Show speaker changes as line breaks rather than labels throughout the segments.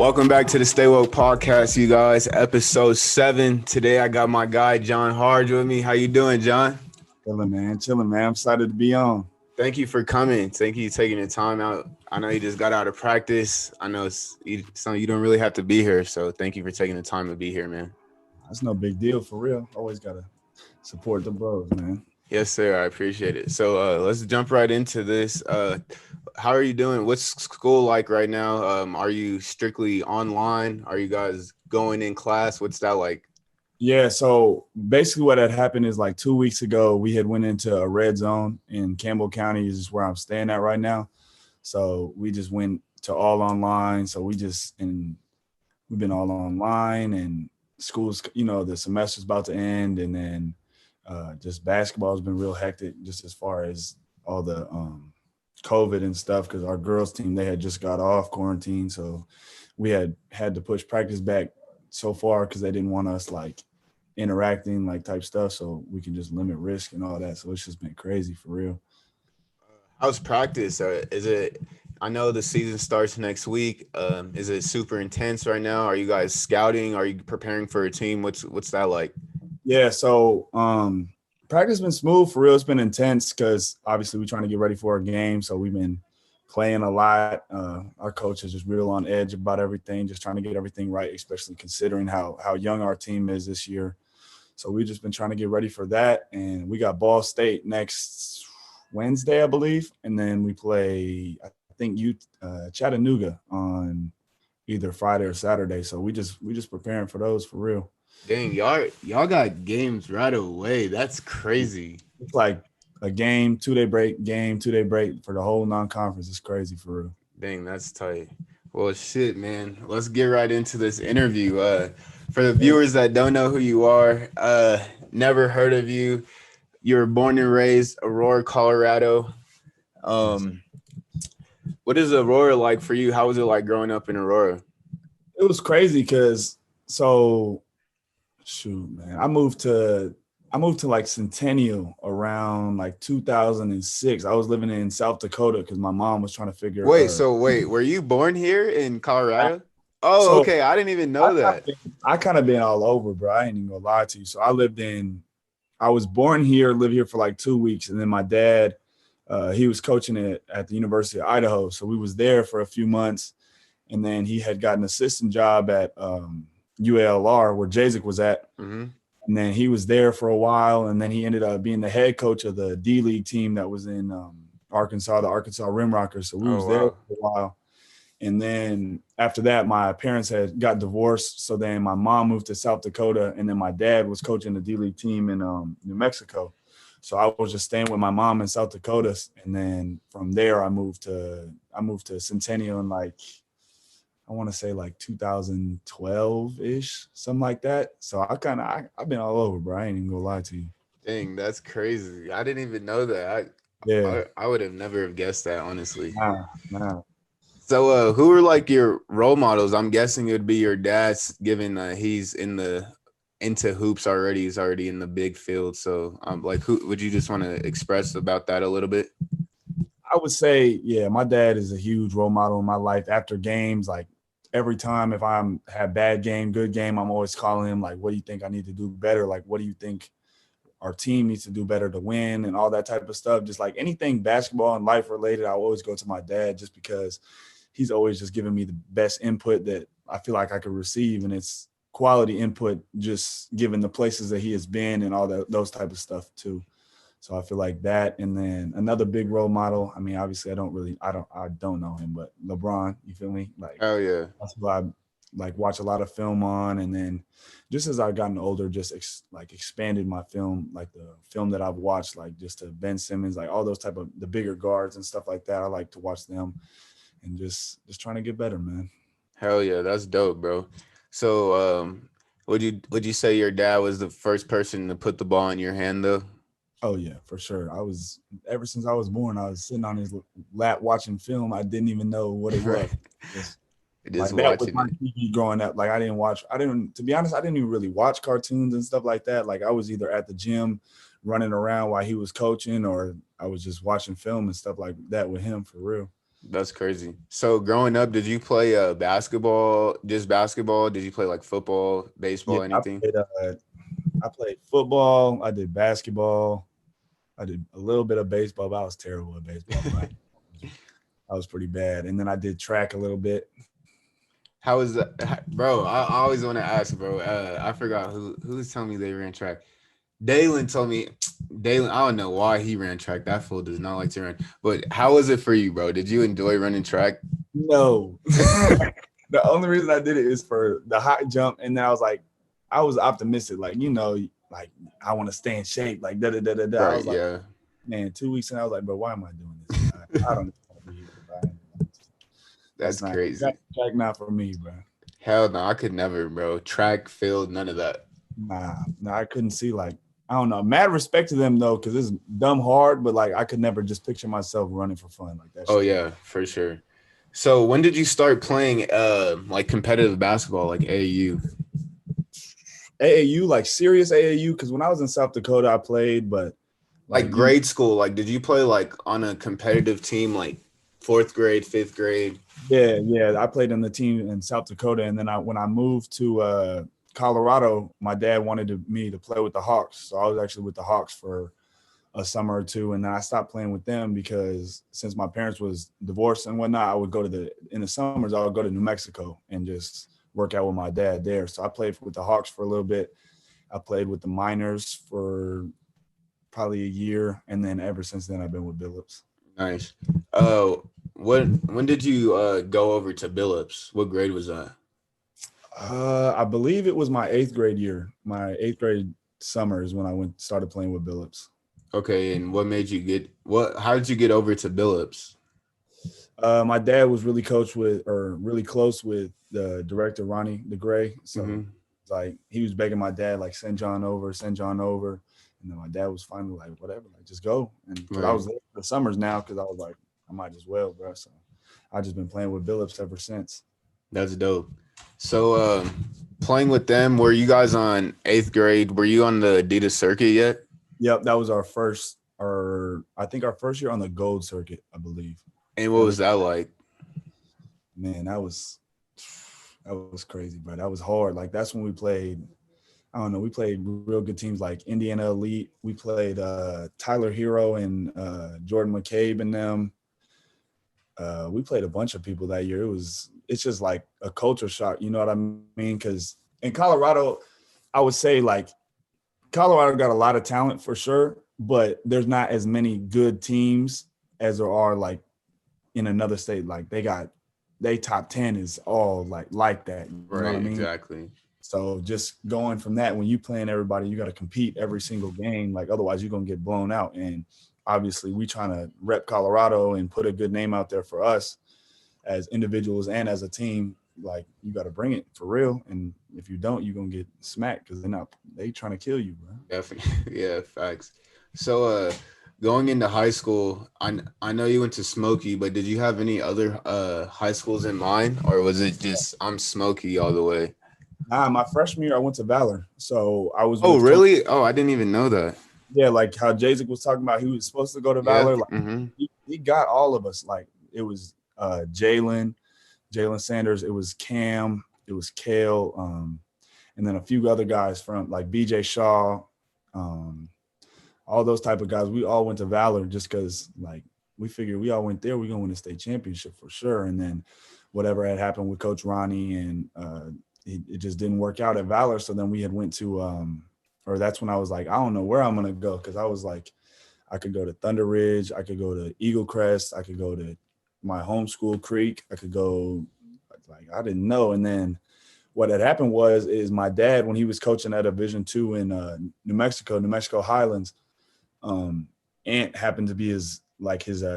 Welcome back to the Stay Woke Podcast, you guys. Episode 7. Today I got my guy John Harge with me. How you doing, John?
Chilling, man. I'm excited to be on.
Thank you for coming. Thank you for taking the time out. I know you just got out of practice. I know you don't really have to be here, so thank you for taking the time to be here, man.
That's no big deal, for real. Always gotta support the bros, man.
Yes, sir. I appreciate it. So let's jump right into this. How are you doing? What's school like right now? Are you strictly online? Are you guys going in class? What's that like?
Yeah, so basically what had happened is like 2 weeks ago, we had went into a red zone in Campbell County, is where I'm staying at right now. So we just went to all online. So we've been all online, and school's, the semester's about to end, and then just basketball has been real hectic just as far as all the COVID and stuff, because our girls team, they had just got off quarantine. So we had to push practice back so far because they didn't want us like interacting like type stuff, so we can just limit risk and all that. So it's just been crazy for real.
How's practice? I know the season starts next week. Is it super intense right now? Are you guys scouting? Are you preparing for a team? What's that like?
Yeah, so practice been smooth for real. It's been intense because obviously we're trying to get ready for a game. So we've been playing a lot. Our coach is just real on edge about everything, just trying to get everything right, especially considering how young our team is this year. So we've just been trying to get ready for that. And we got Ball State next Wednesday, I believe. And then we play, I think, Chattanooga on either Friday or Saturday. So we just preparing for those for real.
Dang, y'all got games right away. That's crazy.
It's like a game, 2-day break, game, 2-day break for the whole non-conference. It's crazy for real.
Dang, that's tight. Well, shit, man. Let's get right into this interview. For the viewers that don't know who you are, never heard of you. You were born and raised Aurora, Colorado. What is Aurora like for you? How was it like growing up in Aurora?
It was crazy because man, I moved to like Centennial around like 2006. I was living in South Dakota because my mom was trying to figure.
Wait, were you born here in Colorado? Okay. I didn't even know that.
I kind of been all over, bro. I ain't even gonna lie to you. So I was born here, lived here for like 2 weeks, and then my dad, he was coaching at the University of Idaho. So we was there for a few months, and then he had got an assistant job at UALR where Jazik was at.
Mm-hmm.
And then he was there for a while, and then he ended up being the head coach of the D-League team that was in Arkansas, the Arkansas Rimrockers. So we was there for a while. And then after that, my parents had got divorced. So then my mom moved to South Dakota, and then my dad was coaching the D-League team in New Mexico. So I was just staying with my mom in South Dakota. And then from there, I moved to Centennial in like, I want to say like 2012-ish, something like that. So I've been all over, bro. I ain't even gonna lie to you.
Dang, that's crazy. I didn't even know that. I would have never have guessed that, honestly.
Nah.
So who were like your role models? I'm guessing it would be your dad's, given he's into hoops already. He's already in the big field. So like, who would you just want to express about that a little bit?
I would say, yeah, my dad is a huge role model in my life. After games, like every time if I'm have bad game, good game, I'm always calling him like, what do you think I need to do better? Like, what do you think our team needs to do better to win and all that type of stuff? Just like anything basketball and life related, I always go to my dad just because he's always just giving me the best input that I feel like I could receive. And it's quality input, just given the places that he has been and all those type of stuff too. So I feel like that. And then another big role model, I mean, obviously I don't know him, but Lebron, you feel me? Like,
oh yeah,
that's what I like watch a lot of film on. And then just as I've gotten older, just expanded my film, like the film that I've watched, like just to Ben Simmons, like all those type of the bigger guards and stuff like that. I like to watch them and just trying to get better, man.
hell yeah, that's dope, bro. So would you say your dad was the first person to put the ball in your hand though?
Oh yeah, for sure. Ever since I was born, I was sitting on his lap watching film. I didn't even know what it was.
Just
like that was my
watching it.
TV growing up. Like to be honest, I didn't even really watch cartoons and stuff like that. Like I was either at the gym running around while he was coaching, or I was just watching film and stuff like that with him for real.
That's crazy. So growing up, did you play basketball, just basketball? Did you play like football,
Yeah,
baseball, anything?
I played football. I did basketball. I did a little bit of baseball, but I was terrible at baseball, bro. I was pretty bad. And then I did track a little bit.
How was that, bro? I always want to ask, bro. I forgot who was telling me they ran track. Dalen told me. Dalen, I don't know why he ran track. That fool does not like to run. But how was it for you, bro? Did you enjoy running track?
No. The only reason I did it is for the high jump. And then I was optimistic, like, like I want to stay in shape, like da da da da da. I
Right.
was like,
Yeah.
man, 2 weeks and I was like, bro, why am I doing this? I don't want to be here, bro. That's
That's
not
crazy.
not for me, bro.
Hell no, I could never, bro. Track, field, none of that.
Nah, I couldn't see like I don't know. Mad respect to them though, because it's dumb hard, but like I could never just picture myself running for fun like that
Oh
shit.
yeah, for sure. So when did you start playing like competitive basketball, like AAU?
AAU, like serious AAU, because when I was in South Dakota, I played, but
Like
like
grade school, like did you play like on a competitive team like fourth grade, fifth grade?
yeah, I played in the team in South Dakota, and then when I moved to Colorado, my dad wanted me to play with the Hawks, so I was actually with the Hawks for a summer or two, and then I stopped playing with them because since my parents was divorced and whatnot, I would go in the summers I would go to New Mexico and just work out with my dad there. So I played with the Hawks for a little bit. I played with the Miners for probably a year, and then ever since then I've been with Billups.
Nice. When did you go over to Billups? What grade was that?
I believe it was my eighth grade year. My eighth grade summer is when I started playing with Billups.
Okay, and what made you get what? How did you get over to Billups?
My dad was really close with the director Ronnie DeGray. So
Hmm.
like he was begging my dad, like send John over. And then my dad was finally like, whatever, like just go. And because I
Right.
was there for the summers now, because I was like, I might as well, bro. So I just been playing with Billups ever since.
That's dope. So, playing with them, were you guys on eighth grade? Were you on the Adidas circuit yet?
Yep, that was I think our first year on the gold circuit, I believe.
And what
Ever
was that like?
man, that was crazy, bro. That was hard. Like that's when we played. I don't know. We played real good teams like Indiana Elite. We played Tyler Hero and Jordan McCabe and them. We played a bunch of people that year. It's just like a culture shock. You know what I mean? Because in Colorado, I would say like Colorado got a lot of talent for sure, but there's not as many good teams as there are like in another state. Like they top 10 is all like that. You know what I
Right,
mean?
exactly.
So just going from that, when you playing everybody, you got to compete every single game. Like otherwise, you're gonna get blown out. And obviously, we trying to rep Colorado and put a good name out there for us as individuals and as a team. Like you got to bring it for real. And if you don't, you're gonna get smacked because they trying to kill you, bro.
Definitely. Yeah, facts. So, going into high school, I know you went to Smoky, but did you have any other high schools in mind, or was it just I'm Smoky all the way?
Nah, my freshman year, I went to Valor. So I was
Oh,
with Coach.
really? Oh, I didn't even know that.
Yeah, like how Jazik was talking about, he was supposed to go to
Yeah.
Valor. Like
Mm-hmm.
he got all of us. Like it was Jalen Sanders, it was Cam, it was Kale, and then a few other guys from like BJ Shaw, um, all those type of guys. We all went to Valor just because like we figured we all went there, we're gonna win a state championship for sure. And then whatever had happened with Coach Ronnie and it just didn't work out at Valor. So then we had went to or that's when I was like, I don't know where I'm gonna go because I was like, I could go to Thunder Ridge, I could go to Eagle Crest, I could go to my home school Creek, I could go like I didn't know. And then what had happened is my dad, when he was coaching at a Division II in New Mexico Highlands, Ant happened to be his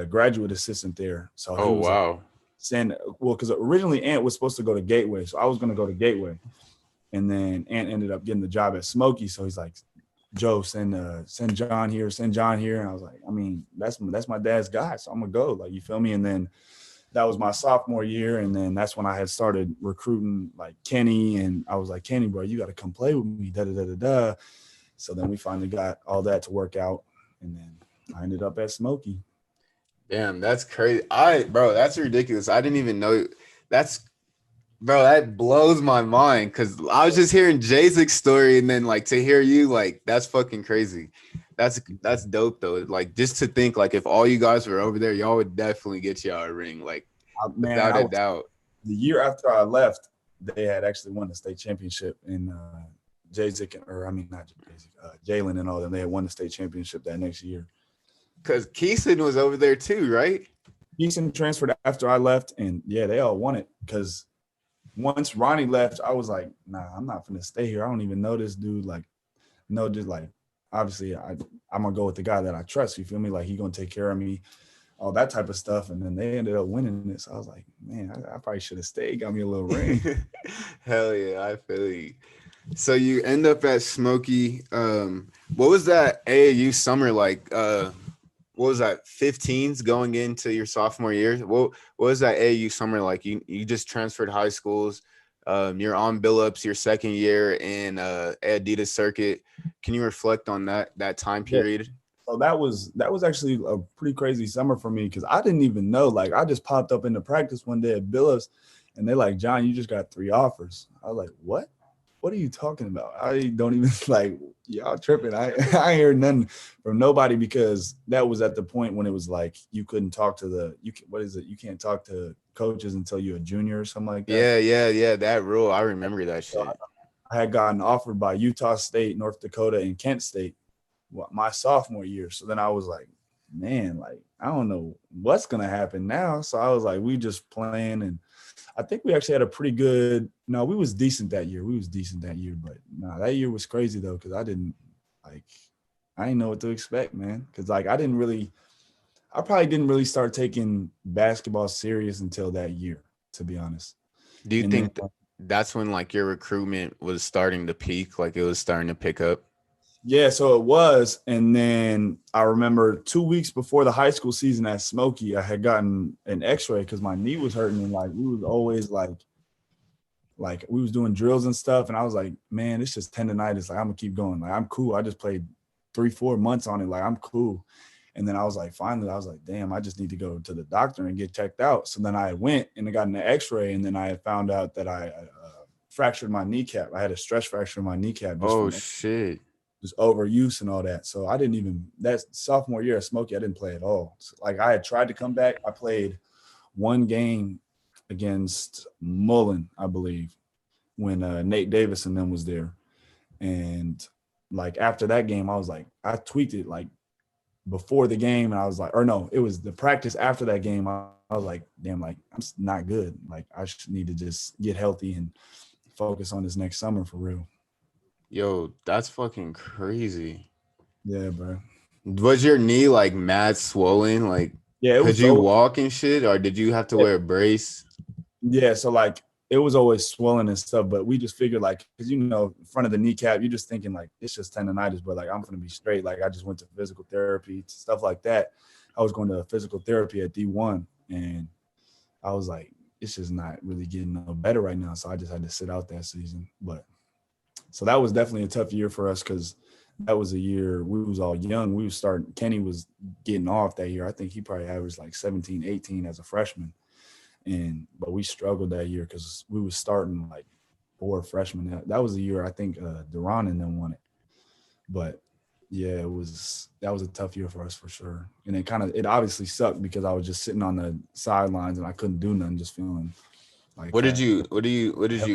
graduate assistant there. So
Oh,
he was like
wow.
saying, well, because originally Ant was supposed to go to Gateway, so I was going to go to Gateway, and then Ant ended up getting the job at Smoky. So he's like, Joe, send John here, send John here. And I was like, I mean, that's my dad's guy, so I'm gonna go. Like, you feel me? And then that was my sophomore year, and then that's when I had started recruiting like Kenny, and I was like, Kenny, bro, you got to come play with me. Da da da da da. So then we finally got all that to work out, and then I ended up at Smoky.
Damn, that's crazy. Bro, that's ridiculous. I didn't even know. That's Bro, that blows my mind because I was just hearing Jay's story, and then like to hear you, like that's fucking crazy. That's dope though. Like just to think, like if all you guys were over there, y'all would definitely get y'all a ring, like
Man,
without
I
a
was
doubt.
the year after I left, they had actually won the state championship, and or I mean not Jay, Jalen and all them. They had won the state championship that next year.
Because Keeson was over there too, right?
Easton transferred after I left, and yeah, they all won it because once Ronnie left, I was like, nah, I'm not gonna stay here. I don't even know this dude. Like, no, just like obviously I'm gonna go with the guy that I trust. You feel me? Like he gonna take care of me, all that type of stuff. And then they ended up winning this. I was like, man, I probably should have stayed. Got me a little ring.
Hell yeah, I feel you. So you end up at Smoky. What was that AAU summer like? What was that 15s going into your sophomore year? What was that AAU summer like? You just transferred high schools. You're on Billups your second year in Adidas circuit. Can you reflect on that time
Yeah.
period?
So that was actually a pretty crazy summer for me because I didn't even know. Like I just popped up into practice one day at Billups, and they're like, "John, you just got 3 offers." I was like, "What? What are you talking about?" I don't even like y'all tripping. I ain't heard nothing from nobody because that was at the point when it was like you couldn't talk to what is it? You can't talk to coaches until you're a junior or something like that.
Yeah. That rule, I remember that
So
shit.
I had gotten offered by Utah State, North Dakota, and Kent State my sophomore year. So then I was like, man, like I don't know what's gonna happen now. So I was like, we just playing, and I think we actually had a pretty good. No, we was decent that year. We was decent that year, but no, that year was crazy though because like I didn't know what to expect, man. Because like I probably didn't really start taking basketball serious until that year, to be honest.
Do you
And then
think that's when like your recruitment was starting to peak, like it was starting to pick up?
yeah, so it was. And then I remember 2 weeks before the high school season at Smoky, I had gotten an x-ray because my knee was hurting. And like we was always like we was doing drills and stuff. And I was like, man, it's just tendonitis. Like I'm gonna keep going. Like I'm cool. I just played 3-4 months on it. Like I'm cool. And then I was like, finally, I was like, damn, I just need to go to the doctor and get checked out. So then I went and I got an x-ray. And then I had found out that I fractured my kneecap. I had a stress fracture in my kneecap just
Oh
from
shit.
just overuse and all that. So I didn't even that sophomore year at Smoky, I didn't play at all. So, like I had tried to come back. I played one game against Mullen, I believe, when Nate Davis and them was there. And like after that game, I was like, I tweaked it like before the game, and I was like, or no, it was the practice after that game. I was like, damn, like I'm not good. Like I should need to just get healthy and focus on this next summer for real.
Yo, that's fucking crazy.
Yeah, bro.
Was your knee like mad swollen? Like,
Yeah, it
could
was
you
so.
walk and shit, or did you have to wear a brace?
Yeah, so like it was always swelling and stuff, but we just figured like because front of the kneecap, you're just thinking like it's just tendonitis, but like I'm gonna be straight. Like I just went to physical therapy, stuff like that. I was going to physical therapy at D1, and I was like, it's just not really getting no better right now. So I just had to sit out that season. But so that was definitely a tough year for us because that was a year we was all young. We was starting. Kenny was getting off that year. I think he probably averaged like 17, 18 as a freshman, and but we struggled that year because we was starting like 4 freshmen. That was the year I think Duran and them won it. But yeah, that was a tough year for us for sure. And it obviously sucked because I was just sitting on the sidelines and I couldn't do nothing, just feeling like
What did you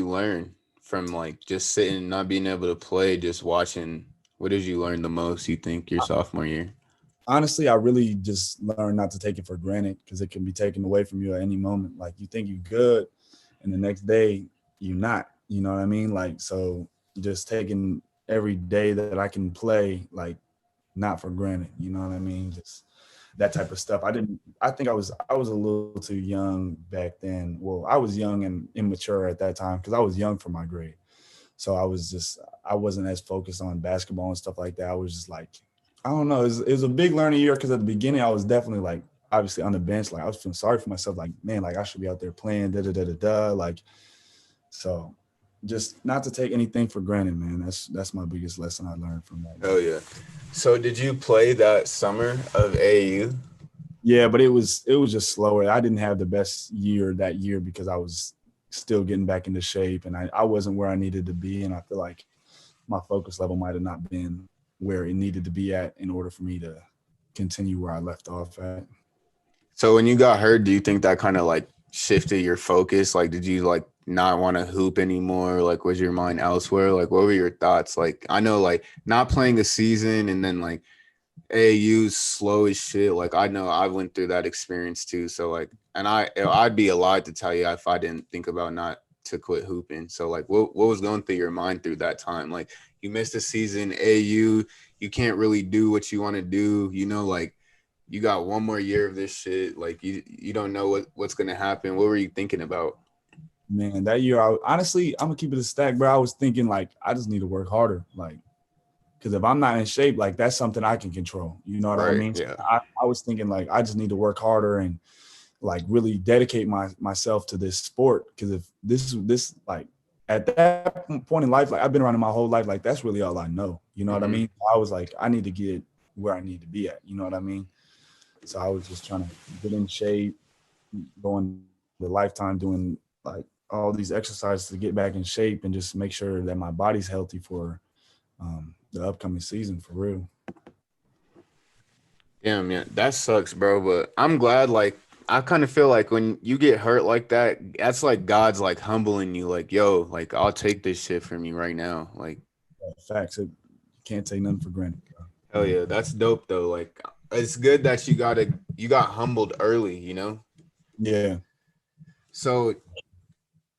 learn from like just sitting, not being able to play, just watching? What did you learn the most, you think, your sophomore year?
honestly, I really just learned not to take it for granted because it can be taken away from you at any moment. Like you think you're good, and the next day you're not. You know what I mean? Like so, just taking every day that I can play, like not for granted. You know what I mean? Just that type of stuff. I didn't. I think I was a little too young back then. Well, I was young and immature at that time because I was young for my grade. So I wasn't as focused on basketball and stuff like that. I was just like, I don't know. It was a big learning year because at the beginning I was definitely like, obviously on the bench, like I was feeling sorry for myself. Like, man, like I should be out there playing, da da da da da. Like, so just not to take anything for granted, man. That's my biggest lesson I learned from that
Oh
year.
yeah. So did you play that summer of AAU?
Yeah, but it was just slower. I didn't have the best year that year because I was still getting back into shape, and I wasn't where I needed to be, and I feel like my focus level might have not been where it needed to be at in order for me to continue where I left off at.
So when you got hurt, do you think that kind of like shifted your focus? Like, did you like not want to hoop anymore? Like, was your mind elsewhere? Like, what were your thoughts? Like, I know like not playing a season and then like AAU's slow as shit. Like, I know I went through that experience too. So like, and I'd be a lie to tell you if I didn't think about not to quit hooping. So like, what was going through your mind through that time? Like, you missed a season, AAU, you can't really do what you want to do. You know, like you got one more year of this shit. Like you don't know what's gonna happen. What were you thinking about?
Man, that year, honestly, I'm gonna keep it a stack, bro. I was thinking like I just need to work harder, like because if I'm not in shape, like that's something I can control. You know what I
Right.
mean? So
Yeah.
I was thinking like I just need to work harder and like really dedicate myself to this sport. Because if this like at that point in life, like I've been around my whole life, like that's really all I know. You know what I
Mm-hmm.
mean? I was like, I need to get where I need to be at. You know what I mean? So I was just trying to get in shape, going the lifetime doing like all these exercises to get back in shape and just make sure that my body's healthy for the upcoming season for real.
Yeah, man, that sucks, bro. But I'm glad. Like, I kind of feel like when you get hurt like that, that's like God's like humbling you. Like, yo, like I'll take this shit from you right now. Like,
Facts. You can't take nothing for granted.
hell yeah, that's dope though. Like, it's good that you got humbled early. You know.
Yeah.
So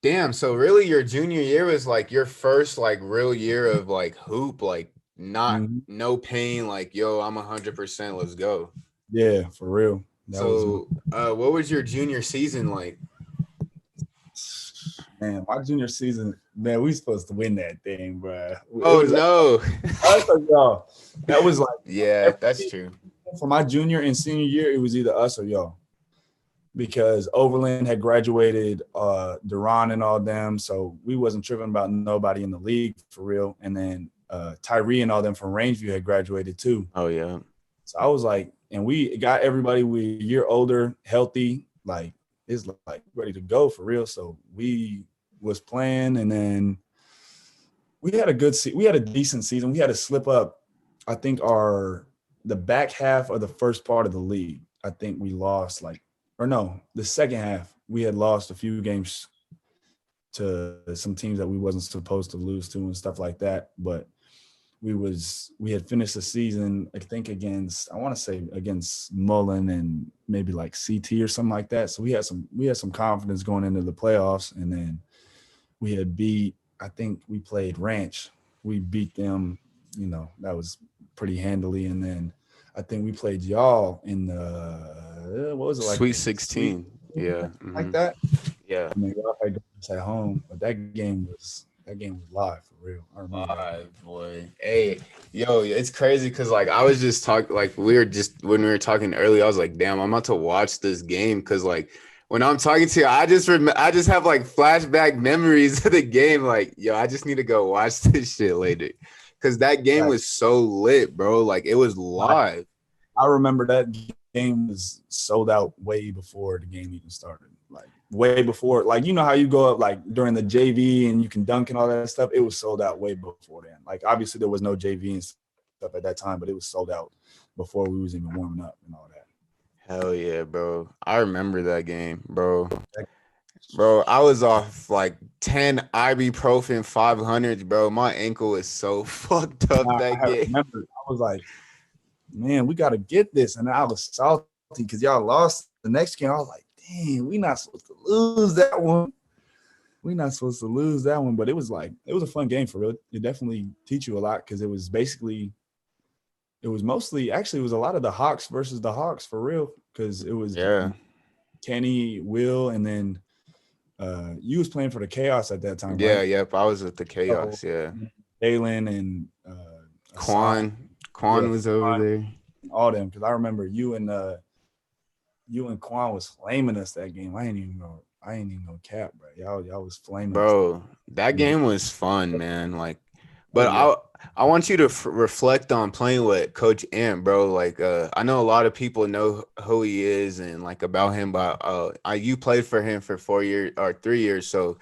damn. So really, your junior year was like your first like real year of like hoop. Like, not
Mm-hmm.
no pain. Like, yo, I'm 100%. Let's go.
Yeah, for real. That was
So, what was your junior season like?
man, my junior season, man, we supposed to win that thing, bro. It
Oh
was
no.
us or y'all. That was like
Yeah, that's
every,
true.
for my junior and senior year, it was either us or y'all. Because Overland had graduated, Duran and all them, so we wasn't tripping about nobody in the league for real. And then Tyree and all them from Rangeview had graduated too.
Oh yeah.
So I was like, and we got everybody we a year older, healthy, like it's like ready to go for real. So we was playing, and then we had we had a decent season. We had to slip up. I think the back half of the first part of the league, I think we lost like, or no, the second half we had lost a few games to some teams that we wasn't supposed to lose to and stuff like that. But we had finished the season, I think I want to say against Mullen and maybe like CT or something like that. So we had some confidence going into the playoffs, and then we had I think we played Ranch. We beat them, that was pretty handily. And then I think we played y'all in the, what was it, like
Sweet
the Sweet
16. Yeah.
like that.
Yeah.
I mean, y'all had us at home, but that game was live for real. I remember that.
Boy. Hey, yo, it's crazy because like I was just talking, like when we were talking earlier, I was like, damn, I'm about to watch this game because like when I'm talking to you, I just have like flashback memories of the game. Like, yo, I just need to go watch this shit later. Cause that game
Right.
was so lit, bro. Like it was live.
I remember that game was sold out way before the game even started. Like way before, like you know how you go up like during the JV and you can dunk and all that stuff. It was sold out way before then. Like obviously there was no JV and stuff at that time, but it was sold out before we was even warming up and all that.
Hell yeah, bro. I remember that game, bro. Bro, I was off like 10 ibuprofen 500s, bro. My ankle is so fucked up that
I
game.
remember I was like, man, we got to get this. And I was salty because y'all lost the next game. I was like, dang, we not supposed to lose that one. We not supposed to lose that one. But it was a fun game for real. It definitely teach you a lot because it was mostly, actually, it was a lot of the Hawks versus the Hawks for real. Because it was
Yeah.
Kenny, Will, and then you was playing for the Chaos at that time,
Yeah,
right?
yep. I was with the
So
chaos. Yeah.
Dalen and Hassan,
Quan was over there.
all them. Because I remember you and Quan was flaming us that game. I ain't even know cap, bro. Y'all was flaming us.
Bro, that game was fun, man. Like,
Oh
but
yeah.
I want you to reflect on playing with Coach Ant, bro. Like, I know a lot of people know who he is and like about him, but you played for him for 4 years or 3 years. So,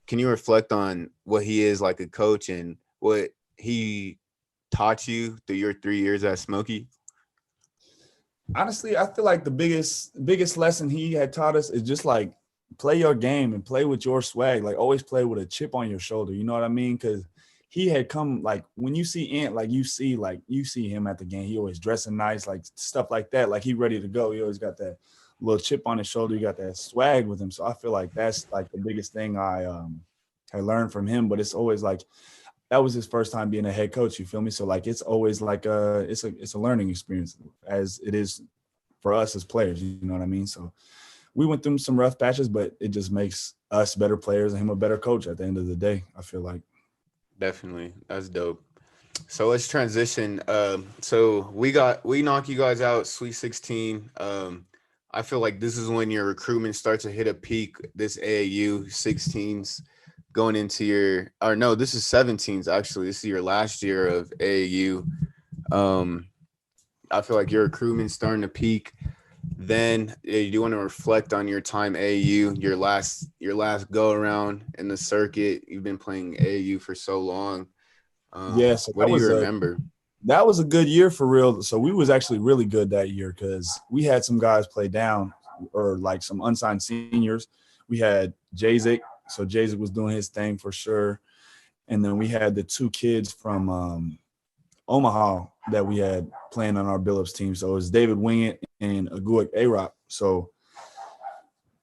can you reflect on what he is like a coach and what he taught you through your 3 years at Smoky?
Honestly, I feel like the biggest lesson he had taught us is just like play your game and play with your swag. Like always play with a chip on your shoulder. You know what I mean? Because he had come like when you see Ant, like you see him at the game. He always dressing nice, like stuff like that. Like he ready to go. He always got that little chip on his shoulder. You got that swag with him. So I feel like that's like the biggest thing I learned from him. But it's always like that was his first time being a head coach. You feel me? So like it's always like it's a learning experience as it is for us as players. You know what I mean? So we went through some rough patches, but it just makes us better players and him a better coach at the end of the day. I feel like.
Definitely, that's dope. So let's transition. So we knock you guys out, Sweet 16. I feel like this is when your recruitment starts to hit a peak. This AAU 16s going into your, or no, this is 17s actually. This is your last year of AAU. Um, I feel like your recruitment's starting to peak. Then you do want to reflect on your time AAU, your last go around in the circuit. You've been playing AAU for so long.
Yeah, so
What do you remember?
that was a good year for real. So we was actually really good that year because we had some guys play down or like some unsigned seniors. We had Jazik, so Jazik was doing his thing for sure, and then we had the two kids from Omaha that we had playing on our Billups team. So it was David Wingett and Aguic Arop. So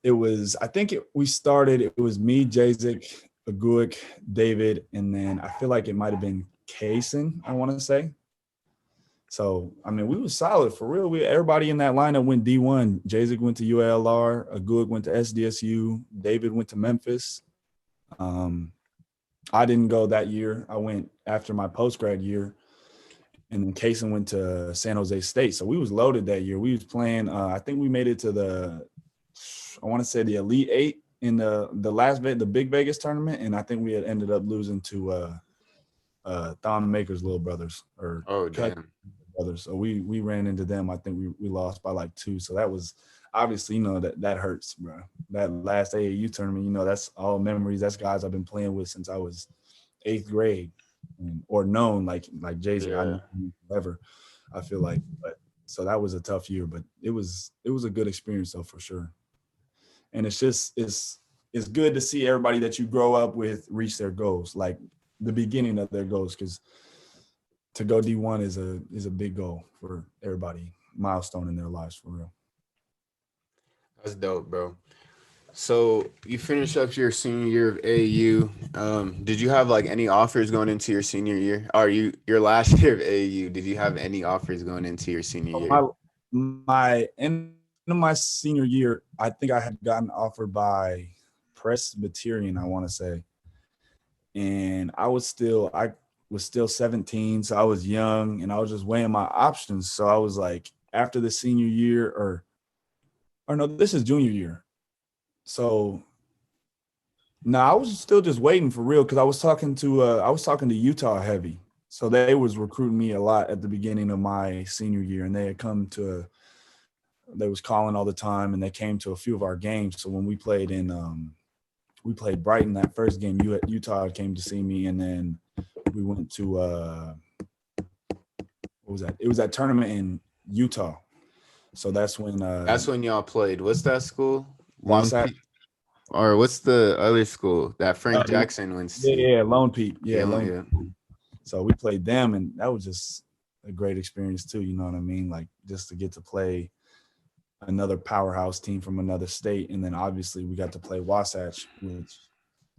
it was, I think we started, it was me, Jazik, Aguic, David, and then I feel like it might have been Kaysen, I want to say. So, I mean, we was solid for real. Everybody in that lineup went D1. Jazik went to ULR, Aguic went to SDSU, David went to Memphis. I didn't go that year. I went after my post-grad year. And then Kaysen went to San Jose State. So we was loaded that year. We was playing, I think we made it to I want to say the Elite Eight in the Big Vegas tournament. And I think we had ended up losing to Thon Maker's little brothers or
Oh
cousin
damn.
brothers. So we ran into them. I think we lost by like 2. So that was obviously, that hurts, bro. That last AAU tournament, that's all memories. That's guys I've been playing with since I was 8th grade. Or known like Jay-Z, I
Yeah.
know him forever. I feel like, but so that was a tough year, but it was a good experience though for sure. And it's good to see everybody that you grow up with reach their goals, like the beginning of their goals, because to go D1 is a big goal for everybody, milestone in their lives for real.
That's dope, bro. So you finished up your senior year of AAU. Did you have like any offers going into your senior year? Or your last year of AAU? Did you have any offers going into your senior year?
My end of my senior year, I think I had gotten offered by Presbyterian, I want to say, and I was still 17, so I was young, and I was just weighing my options. So I was like, after the senior year, or no, this is junior year. So no, I was still just waiting for real because I was talking to Utah heavy. So they was recruiting me a lot at the beginning of my senior year, and they was calling all the time, and they came to a few of our games. So when we played Brighton that first game, Utah came to see me, and then we went to what was that? It was that tournament in Utah. So
That's when y'all played. What's that school? Lone
Wasatch.
Peak, or what's the other school that Frank
Uh,
Jackson went to?
yeah, Lone Peak. Yeah,
Yeah,
Lone
yeah.
Peak. So we played them, and that was just a great experience too. You know what I mean? Like just to get to play another powerhouse team from another state, and then obviously we got to play Wasatch, which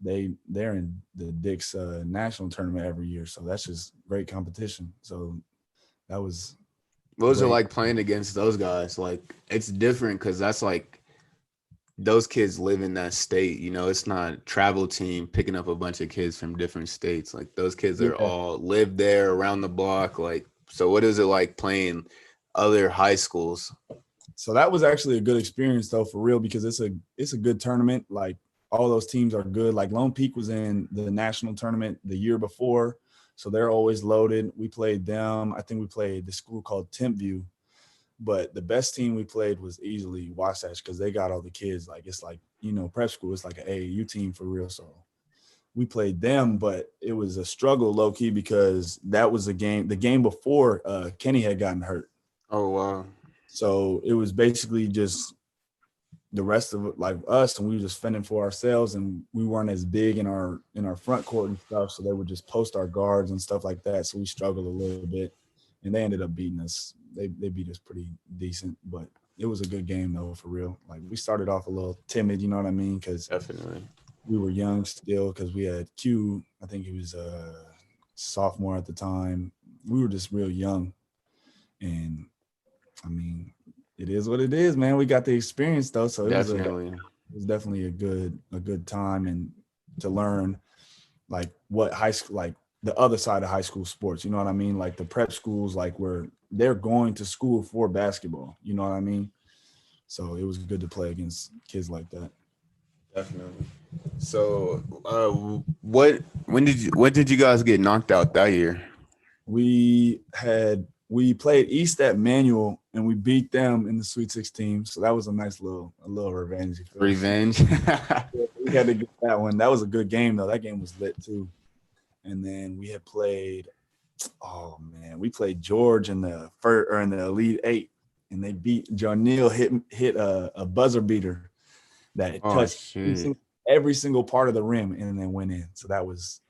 they're in the Dick's national tournament every year. So that's just great competition. So that was
What was it
great.
like playing against those guys? Like it's different because that's like those kids live in that state. It's not a travel team picking up a bunch of kids from different states. Like those kids are
Yeah.
all live there around the block. Like, so what is it like playing other high schools?
So that was actually a good experience though, for real, because it's a good tournament. Like all those teams are good. Like Lone Peak was in the national tournament the year before. So they're always loaded. We played them. I think we played the school called Tempview, but the best team we played was easily Wasatch because they got all the kids. Like it's like, prep school. It's like an AAU team for real. So we played them, but it was a struggle low key because that was the game before Kenny had gotten hurt.
Oh wow.
So it was basically just the rest of it, like us, and we were just fending for ourselves, and we weren't as big in our front court and stuff. So they would just post our guards and stuff like that. So we struggled a little bit, and they ended up beating us. They beat us pretty decent, but it was a good game though, for real. Like we started off a little timid, you know what I mean? Because
Definitely.
we were young still. Because we had Q, I think he was a sophomore at the time. We were just real young, and I mean, it is what it is, man. We got the experience though, so it was definitely a good time and to learn like what high school, like the other side of high school sports. You know what I mean? Like the prep schools, like where they're going to school for basketball. You know what I mean? So it was good to play against kids like that.
Definitely. So, what did you guys get knocked out that year?
We played East at Manual and we beat them in the Sweet 16. So that was a nice little revenge.
Revenge.
We had to get that one. That was a good game though. That game was lit too. And then we had played, we played George in the Elite Eight, and they beat Jarneal hit a buzzer beater that touched every single part of the rim and then went in. So that was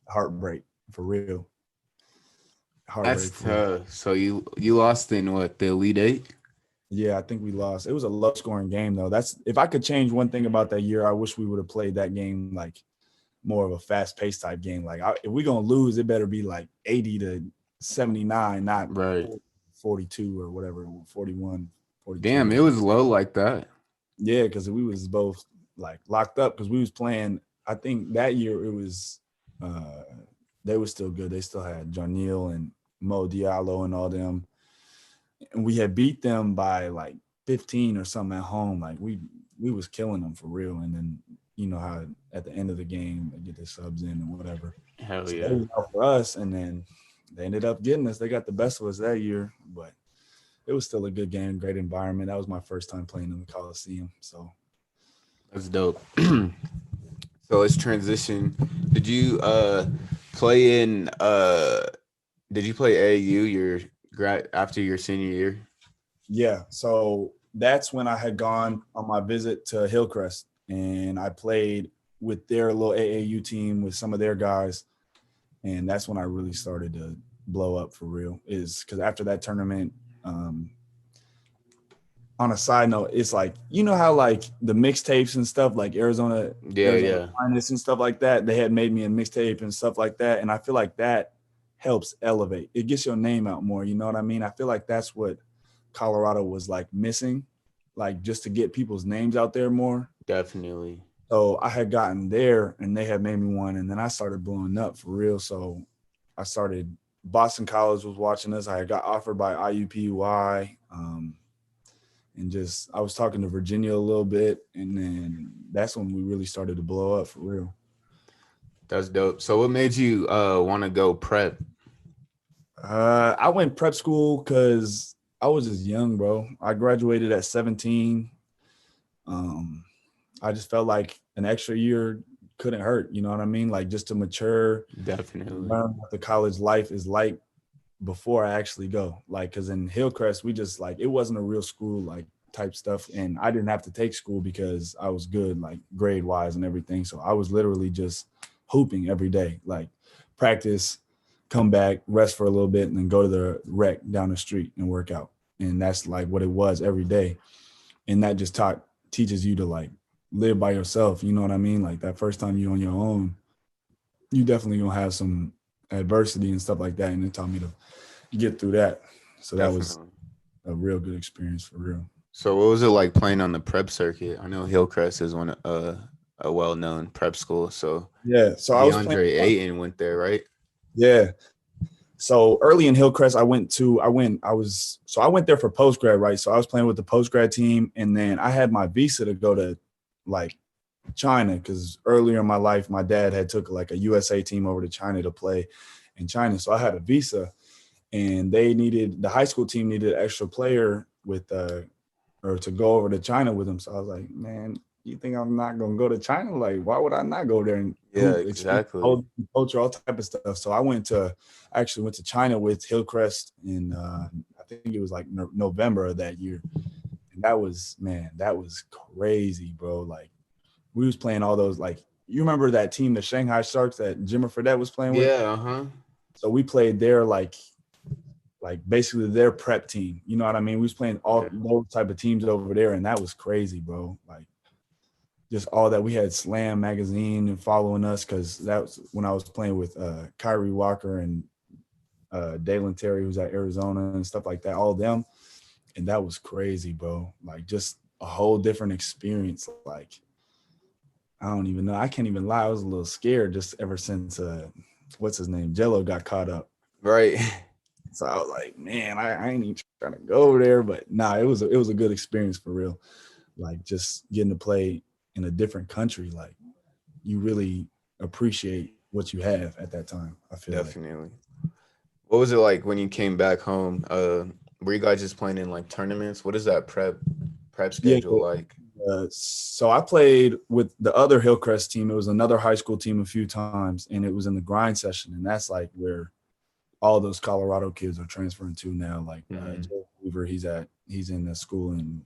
heartbreak for real.
That's tough. So you lost in what, the Elite Eight?
Yeah, I think we lost. It was a low scoring game though. That's if I could change one thing about that year, I wish we would have played that game like more of a fast paced type game. Like if we're gonna lose, it better be like 80-79, not
right
42 or whatever, 41. 42.
Damn, it was low like that.
Yeah, because we was both like locked up because we was playing. I think that year it was they were still good. They still had Jarneal and Mo Diallo and all them. And we had beat them by like 15 or something at home. Like we was killing them for real. And then you know how at the end of the game they get their subs in and whatever.
Hell
so
yeah.
They was out for us, and then they ended up getting us. They got the best of us that year, but it was still a good game, great environment. That was my first time playing in the Coliseum. So
that's dope. So let's transition. Did you play in did you play AAU after your senior year?
Yeah. So that's when I had gone on my visit to Hillcrest, and I played with their little AAU team with some of their guys. And that's when I really started to blow up for real, is because after that tournament, on a side note, it's like, you know how like the mixtapes and stuff, like Arizona Finest and stuff like that, they had made me a mixtape and stuff like that. And I feel like that helps elevate. It gets your name out more. You know what I mean? I feel like that's what Colorado was like missing, like just to get people's names out there more.
Definitely.
So I had gotten there and they had made me one, and then I started blowing up for real. So I started, Boston College was watching us. I got offered by IUPUI. And just, I was talking to Virginia a little bit, and then that's when we really started to blow up for real.
That's dope. So what made you want to go prep?
I went prep school because I was just young, bro. I graduated at 17. I just felt like an extra year couldn't hurt. You know what I mean? Like just to mature.
Definitely.
Learn what the college life is like before I actually go. Like, because in Hillcrest, we just like, it wasn't a real school like type stuff. And I didn't have to take school because I was good, like grade wise and everything. So I was literally just hooping every day, like practice, come back, rest for a little bit, and then go to the rec down the street and work out. And that's like what it was every day. And that just teaches you to like live by yourself. You know what I mean? Like that first time you're on your own, you definitely gonna have some adversity and stuff like that. And it taught me to get through that. So that was a real good experience for real.
So what was it like playing on the prep circuit? I know Hillcrest is one a well-known prep school. So
yeah, so I was
DeAndre Ayton went there, right?
Yeah. So early in Hillcrest, I went there for post grad, right? So I was playing with the post grad team, and then I had my visa to go to like China, because earlier in my life, my dad had took like a USA team over to China to play. in China. So I had a visa, and the high school team needed an extra player with or to go over to China with them. So I was like, man, you think I'm not gonna go to China? Like, why would I not go there and
Yeah,
hoop, experience
exactly.
culture, all type of stuff? So I actually went to China with Hillcrest in I think it was like November of that year, and that was crazy, bro. Like we was playing all those, like, you remember that team, the Shanghai Sharks that Jimmer Fredette was playing with?
Yeah, uh-huh.
So we played their like basically their prep team. You know what I mean? We was playing all
Yeah.
those type of teams over there, and that was crazy, bro. Like just all that. We had Slam magazine and following us, because that was when I was playing with Kyrie Walker and Dalen Terry, who's at Arizona, and stuff like that. All of them, and that was crazy, bro. Like just a whole different experience. Like I don't even know. I can't even lie. I was a little scared just ever since what's his name, Jello, got caught up.
Right.
So I was like, man, I ain't even trying to go over there. But nah, it was a good experience for real. Like just getting to play in a different country, like you really appreciate what you have at that time, I feel like.
Definitely. What was it like when you came back home? Were you guys just playing in like tournaments? What is that prep
Yeah.
schedule like?
So I played with the other Hillcrest team. It was another high school team a few times, and it was in the grind session. And that's like where all those Colorado kids are transferring to now. Like Joe Weaver, he's in the school in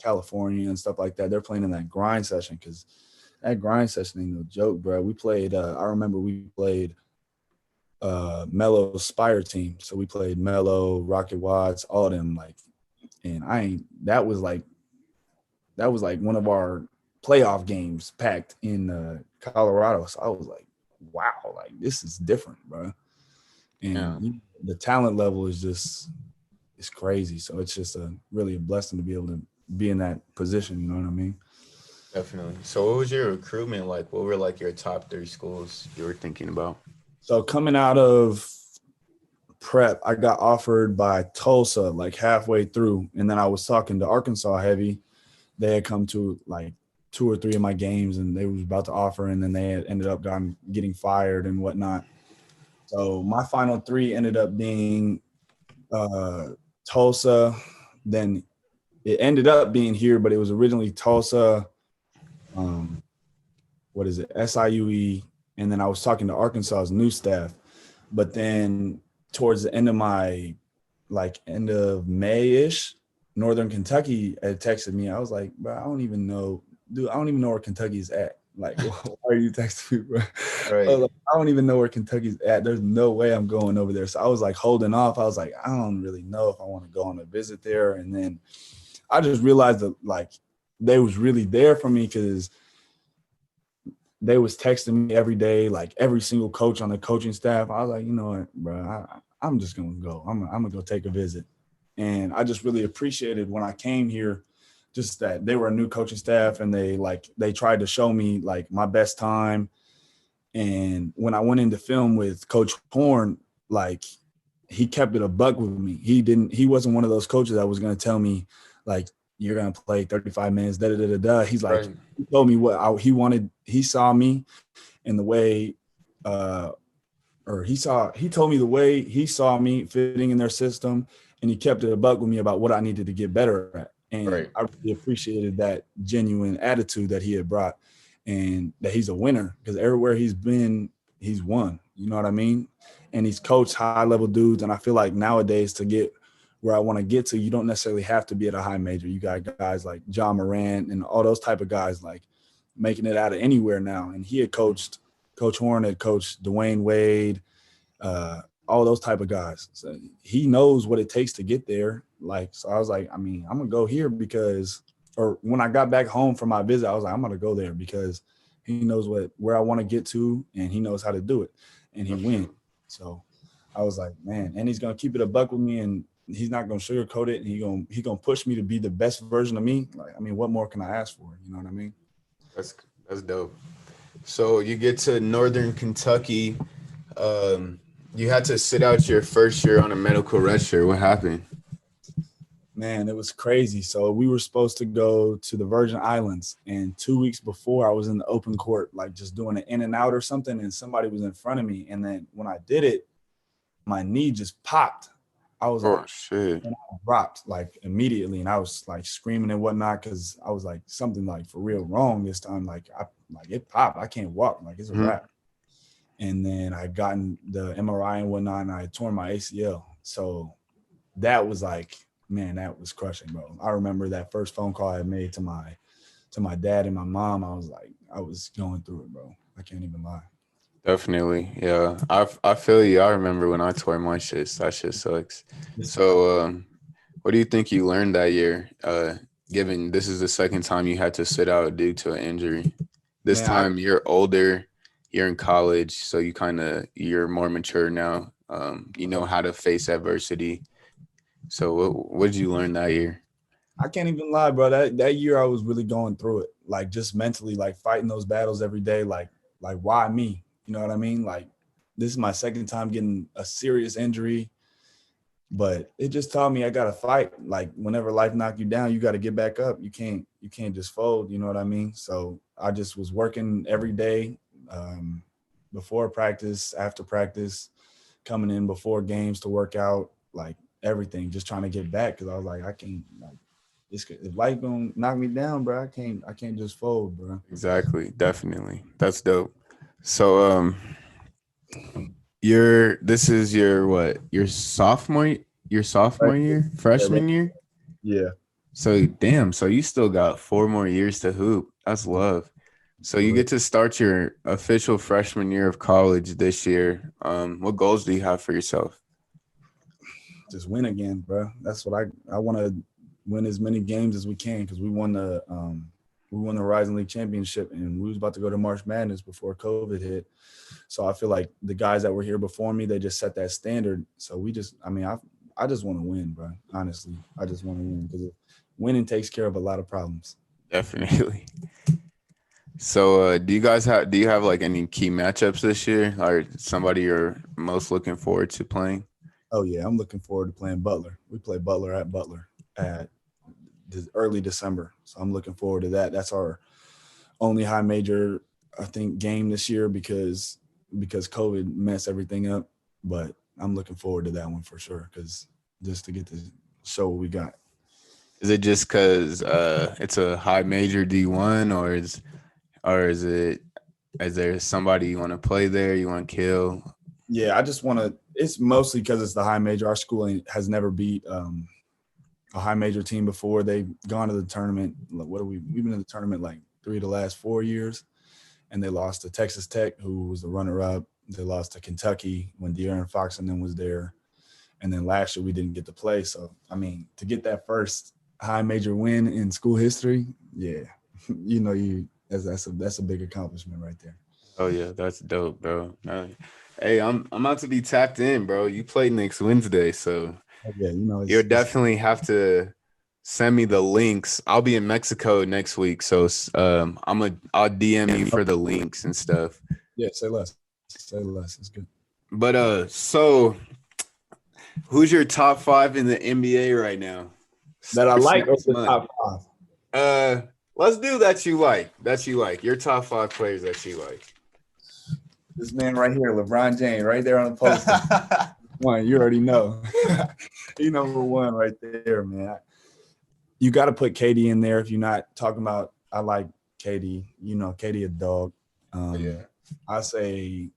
California and stuff like that. They're playing in that grind session, because that grind session ain't no joke, bro. We played. I remember we played Melo's Spire team. So we played Melo, Rocket Watts, all of them. Like, and that was like one of our playoff games packed in Colorado. So I was like, wow, like this is different, bro.
Yeah,
And the talent level is just, it's crazy. So it's just really a blessing to be able to be in that position. You know what I mean?
definitely. So what was your recruitment like? What were like your top 3 schools you were thinking about?
So coming out of prep, I got offered by Tulsa like halfway through, and then I was talking to Arkansas Heavy. They had come to like 2 or 3 of my games, and they was about to offer, and then they had ended up getting fired and whatnot. So my final 3 ended up being Tulsa. Then it ended up being here, but it was originally Tulsa. What is it? SIUE. And then I was talking to Arkansas's new staff. But then towards the end of my, like end of May-ish, Northern Kentucky had texted me. I was like, bro, I don't even know. Dude, I don't even know where Kentucky's at. Like, why are you texting me, bro? I was
Right.
like, I don't even know where Kentucky's at. There's no way I'm going over there. So I was like holding off. I was like, I don't really know if I want to go on a visit there. And then I just realized that like they was really there for me, because they was texting me every day, like every single coach on the coaching staff. I was like, you know what, bro, I'm just gonna go. I'm gonna go take a visit. And I just really appreciated when I came here, just that they were a new coaching staff, and they tried to show me like my best time. And when I went into film with Coach Horn, like he kept it a buck with me. He wasn't one of those coaches that was gonna tell me like, you're gonna play 35 minutes, da da da da da. He's like,
Right.
he told me what he wanted. He saw me in the way, he told me the way he saw me fitting in their system, and he kept it a buck with me about what I needed to get better at. And
Right.
I really appreciated that genuine attitude that he had brought, and that he's a winner, because everywhere he's been, he's won. You know what I mean? And he's coached high level dudes. And I feel like nowadays, to get where I want to get to, you don't necessarily have to be at a high major. You got guys like John Morant and all those type of guys like making it out of anywhere now. And he had coached, Coach Horn had coached Dwayne Wade, all those type of guys. So he knows what it takes to get there. Like, so I was like, I mean, I'm gonna go here or when I got back home from my visit, I was like, I'm gonna go there because he knows where I want to get to, and he knows how to do it, and he wins. So I was like, man, and he's gonna keep it a buck with me, and he's not gonna sugarcoat it, and he gonna push me to be the best version of me. Like, I mean, what more can I ask for? You know what I mean?
That's that's dope. So you get to Northern Kentucky. You had to sit out your first year on a medical red shirt. What happened?
Man, it was crazy. So we were supposed to go to the Virgin Islands, and 2 weeks before I was in the open court, like just doing an in and out or something, and somebody was in front of me. And then when I did it, my knee just popped. I was
Oh
like,
shit.
and I dropped like immediately, and I was like screaming and whatnot because I was like something like for real wrong this time. Like it popped. I can't walk. Like it's a
Mhm.
wrap. And then I gotten the MRI and whatnot, and I tore my ACL. So that was like, man, that was crushing, bro. I remember that first phone call I made to my dad and my mom. I was like, I was going through it, bro. I can't even lie.
Definitely. Yeah. I feel you. I remember when I tore my shit. That shit sucks. So what do you think you learned that year? Given this is the second time you had to sit out due to an injury. This
Man,
time you're older, you're in college, so you're more mature now. You know how to face adversity. So what did you learn that year?
I can't even lie, bro. That year I was really going through it, like just mentally, like fighting those battles every day. Like why me? You know what I mean? Like this is my second time getting a serious injury, but it just taught me I gotta fight. Like whenever life knock you down, you got to get back up. You can't just fold. You know what I mean? So I just was working every day, um, before practice, after practice, coming in before games to work out, like everything, just trying to get back because I was like, I can't like if life gonna knock me down, bro, I can't just fold, bro.
Exactly. Definitely. That's dope. So this is your what? Your
Right.
sophomore year?
Yeah, right.
Freshman year?
Yeah.
So damn, so you still got 4 more years to hoop. That's love. So
For
you
real.
get to start your official freshman year of college this year. What goals do you have for yourself?
Just win again, bro. That's what I want to win as many games as we can because we won the Rising League Championship and we was about to go to March Madness before COVID hit. So I feel like the guys that were here before me, they just set that standard. So I just want to win, bro. Honestly, I just want to win because winning takes care of a lot of problems.
Definitely. So do you have like any key matchups this year or somebody you're most looking forward to playing?
Oh yeah, I'm looking forward to playing Butler. We play Butler at early December, so I'm looking forward to that. That's our only high major, I think, game this year because COVID messed everything up. But I'm looking forward to that one for sure because just to get to show what we got.
Is it just because it's a high major D1 or is there somebody you want to play there, you want to kill?
Yeah, I just want to. It's mostly because it's the high major. Our school has never beat a high major team before. They've gone to the tournament. What are we? We've been in the tournament like 3 of the last 4 years, and they lost to Texas Tech, who was the runner-up. They lost to Kentucky when De'Aaron Fox and them was there, and then last year we didn't get to play. So I mean, to get that first high major win in school history, yeah, that's a big accomplishment right there.
Oh yeah, that's dope, bro. Hey, I'm about to be tapped in, bro. You play next Wednesday, so
Yeah,
you'll
it's
definitely have to send me the links. I'll be in Mexico next week, so I'll DM you for the links and stuff.
yeah. Say less. It's good.
But so who's your top five in the NBA right now?
That I
Starts
like or
next
the
month.
top five.
Let's do that you like. That you like. Your top five players that you like.
This man right here, LeBron James, right there on the poster. One, you already know. He number one right there, man. You got to put KD in there if you're not talking about. I like KD. KD a dog.
Yeah.
I say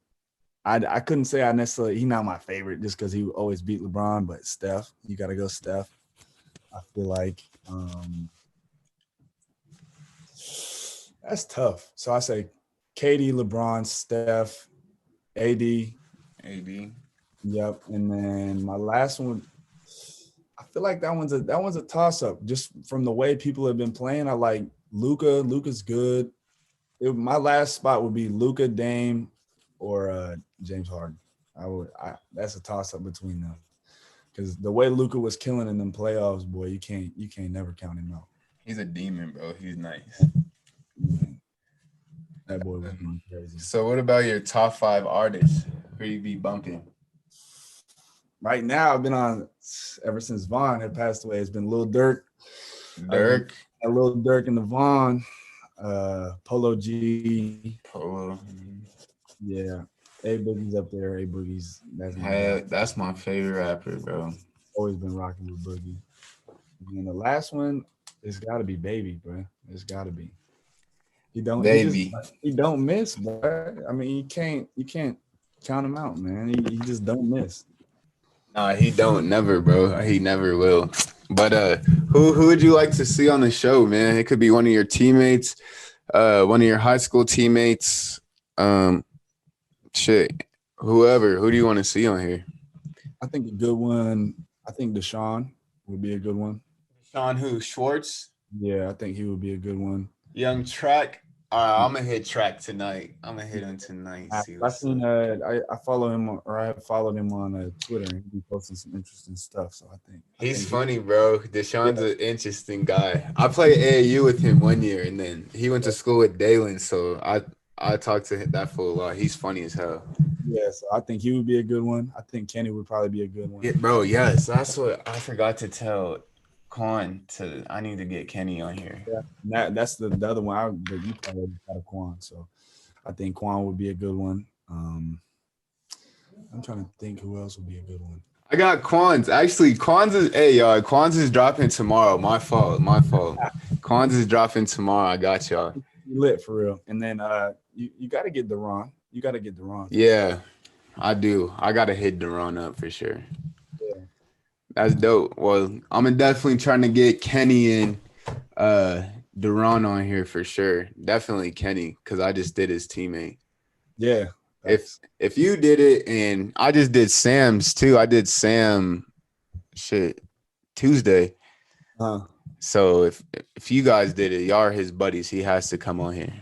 I couldn't say I necessarily. He's not my favorite just because he always beat LeBron, but Steph, you got to go Steph. I feel like that's tough. So I say KD, LeBron, Steph, AD.
AD.
Yep. And then my last one, I feel like that one's a toss up. Just from the way people have been playing, I like Luka. Luka's good. My last spot would be Luka, Dame, or James Harden. That's a toss up between them because the way Luka was killing in them playoffs, boy, you can't never count him out.
He's a demon, bro. He's nice.
Man, that boy was going crazy.
So what about your top five artists? Who you be bumping?
right now I've been on ever since Vaughn had passed away. It's been Lil Durk. I've been
Dirk,
a Lil Durk and the Vaughn, Polo G.
Polo.
Yeah. A Boogie's up there. A Boogie's that's my guy.
That's my favorite rapper, bro.
Always been rocking with Boogie. And then the last one, it's got to be Baby, bro. It's got to be.
Baby.
He don't miss, bro. I mean, you can't count him out, man. He just don't miss.
Nah, he don't never, bro. He never will. But who would you like to see on the show, man? It could be one of your teammates, one of your high school teammates, shit, whoever. Who do you want to see on here?
I think a good one. I think Deshaun would be a good one.
Sean who? Schwartz?
Yeah, I think he would be a good one.
Young Track. I'm gonna hit Track tonight. I'm gonna hit him tonight. See
I
what's
seen
up.
I follow him or I followed him on Twitter and he posting some interesting stuff. So I think
He's funny, bro. Deshaun's an interesting guy. I played AAU with him one year, and then he went to school with Dalen, so I talked to that fool a lot. He's funny as hell.
Yeah, so I think he would be a good one. I think Kenny would probably be a good one.
Yeah, bro, yes, that's what I forgot to tell Quan. I need to get Kenny on here.
Yeah, that's the other one. But you probably got a Quan, so I think Quan would be a good one. I'm trying to think who else would be a good one.
I got Quan's. Actually, Quan's is y'all. Quan's is dropping tomorrow. My fault. Quan's is dropping tomorrow. I got y'all.
Lit for real. And then you got to get Deron. You got to get Deron.
Yeah, I do. I gotta hit Deron up for sure.
Yeah.
That's dope. Well, I'm definitely trying to get Kenny and Deron on here for sure. Definitely Kenny, because I just did his teammate.
Yeah.
If you did it, and I just did Sam's too. I did Sam Tuesday. So if you guys did it, y'all are his buddies. He has to come on here.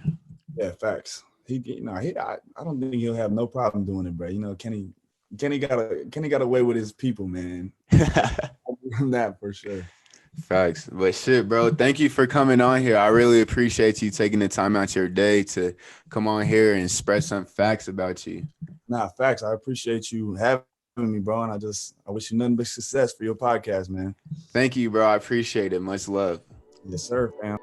Yeah, facts. I don't think he'll have no problem doing it, bro. You know, Kenny got away with his people, man. That for sure.
Facts. But shit, bro, thank you for coming on here. I really appreciate you taking the time out your day to come on here and spread some facts about you.
Nah, facts. I appreciate you having me, bro. And I wish you nothing but success for your podcast, man.
Thank you, bro. I appreciate it. Much love.
Yes, sir, fam.